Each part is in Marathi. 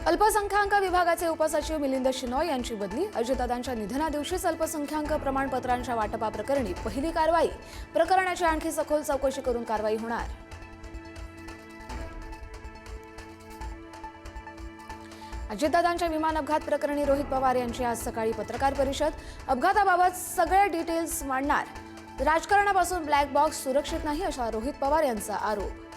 अल्पसंख्याक विभागाचे उपसचिव मिलिंद शिनॉय यांची बदली. अजितदादांच्या निधनादिवशीच अल्पसंख्याक प्रमाणपत्रांच्या वाटपाप्रकरणी पहिली कारवाई. प्रकरणाची आणखी सखोल चौकशी करून कारवाई होणार. अजितदादांच्या विमान अपघात प्रकरणी रोहित पवार यांची आज सकाळी पत्रकार परिषद. अपघाताबाबत सगळे डिटेल्स मांडणार. राजकारणापासून ब्लॅक बॉक्स सुरक्षित नाही असा रोहित पवार यांचा आरोप.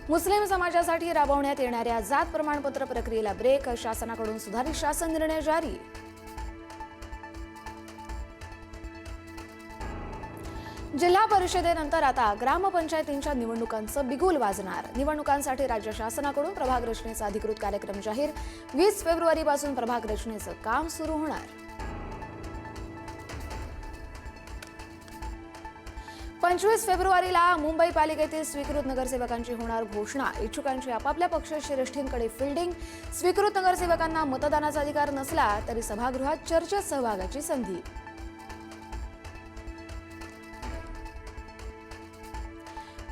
मुस्लिम समाजासाठी राबवण्यात येणाऱ्या जात प्रमाणपत्र प्रक्रियेला ब्रेक. शासनाकडून सुधारित शासन निर्णय जारी. जिल्हा परिषदेनंतर आता ग्रामपंचायतींच्या निवडणुकांचं बिगुल वाजणार. निवडणुकांसाठी राज्य शासनाकडून प्रभाग रचनेचा अधिकृत कार्यक्रम जाहीर. 20 फेब्रुवारीपासून प्रभाग रचनेचं काम सुरू होणार. 25 फेब्रुवारीला मुंबई पालिकेतील स्वीकृत नगरसेवकांची होणार घोषणा. इच्छुकांची आपापल्या पक्ष श्रेष्ठींकडे फिल्डिंग. स्वीकृत नगरसेवकांना मतदानाचा अधिकार नसला तरी सभागृहात चर्चेत सहभागाची संधी.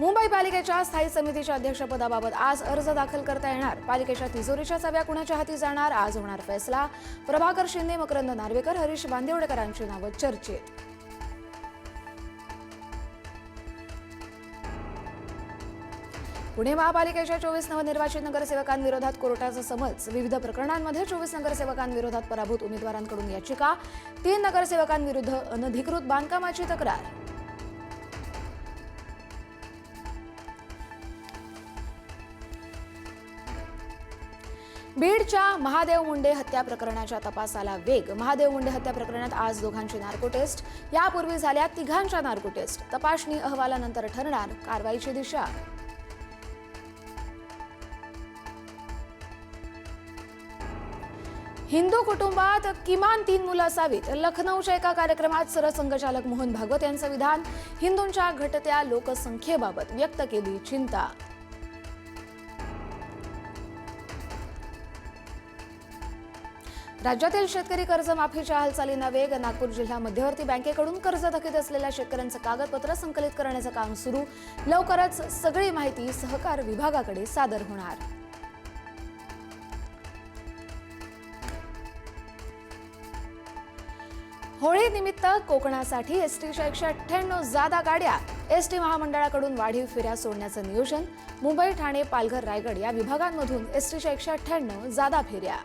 मुंबई पालिकेच्या स्थायी समितीच्या अध्यक्षपदाबाबत आज अर्ज दाखल करता येणार. पालिकेच्या तिजोरीच्या चाव्या कुणाच्या हाती जाणार, आज होणार फैसला. प्रभाकर शिंदे, मकरंद नार्वेकर, हरीश बांदिवडेकरांची नावं चर्चेत. पुणे महापालिकेच्या 24 नवनिर्वाचित नगरसेवकांविरोधात कोर्टाचा समन्स. विविध प्रकरणांमध्ये 24 नगरसेवकांविरोधात पराभूत उमेदवारांकडून याचिका. 3 नगरसेवकांविरुद्ध अनधिकृत बांधकामाची तक्रार. बीडच्या महादेव मुंडे हत्या प्रकरणाच्या तपासाला वेग. महादेव मुंडे हत्या प्रकरणात आज दोघांची नार्को टेस्ट. यापूर्वी झाल्या तिघांच्या नार्को टेस्ट. तपासणी अहवालानंतर ठरणार कारवाईची दिशा. हिंदू कुटुंबात किमान 3 मुलं असावीत. लखनौच्या एका कार्यक्रमात सरसंघचालक मोहन भागवत यांचं विधान. हिंदूंच्या घटत्या लोकसंख्येबाबत व्यक्त केली चिंता. राज्यातील शेतकरी कर्जमाफीच्या हालचालींना वेग. नागपूर जिल्हा मध्यवर्ती बँकेकडून कर्ज थकीत असलेल्या शेतकऱ्यांचं कागदपत्र संकलित करण्याचं काम सुरू. लवकरच सगळी माहिती सहकार विभागाकडे सादर होणार. होळी निमित्त कोकणासाठी एसटीच्या 198 जादा गाड्या. एसटी महामंडळाकडून वाढीव फेऱ्या सोडण्याचं नियोजन. मुंबई, ठाणे, पालघर, रायगड या विभागांमधून एसटीच्या 198 जादा फेऱ्या.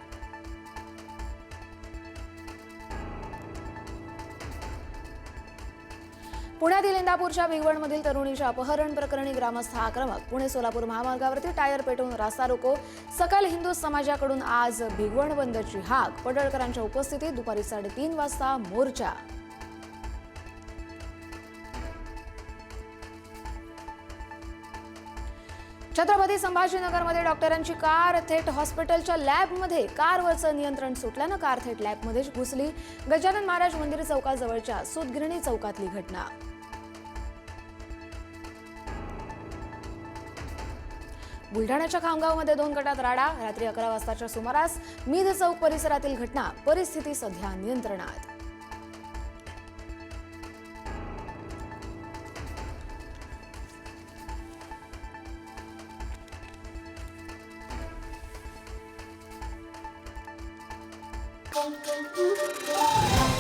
पुण्यातील इंदापूरच्या भिगवणमधील तरुणीच्या अपहरण प्रकरणी ग्रामस्थ आक्रमक. पुणे सोलापूर महामार्गावरती टायर पेटवून रास्ता रोको. सकल हिंदू समाजाकडून आज भिगवण बंदची हाक. पडळकरांच्या उपस्थितीत दुपारी 3:30 वाजता मोर्चा. छत्रपती संभाजीनगरमध्ये डॉक्टरांची कार थेट हॉस्पिटलच्या लॅबमध्ये. कारवरचं नियंत्रण सुटल्यानं कार थेट लॅबमध्ये घुसली. गजानन महाराज मंदिर चौकाजवळच्या सूतगिरणी चौकातली घटना. बुलढाण्याच्या खामगावमध्ये 2 गटात राडा. रात्री 11 वाजताच्या सुमारास मीध चौक परिसरातील घटना. परिस्थिती सध्या नियंत्रणात. Thank you.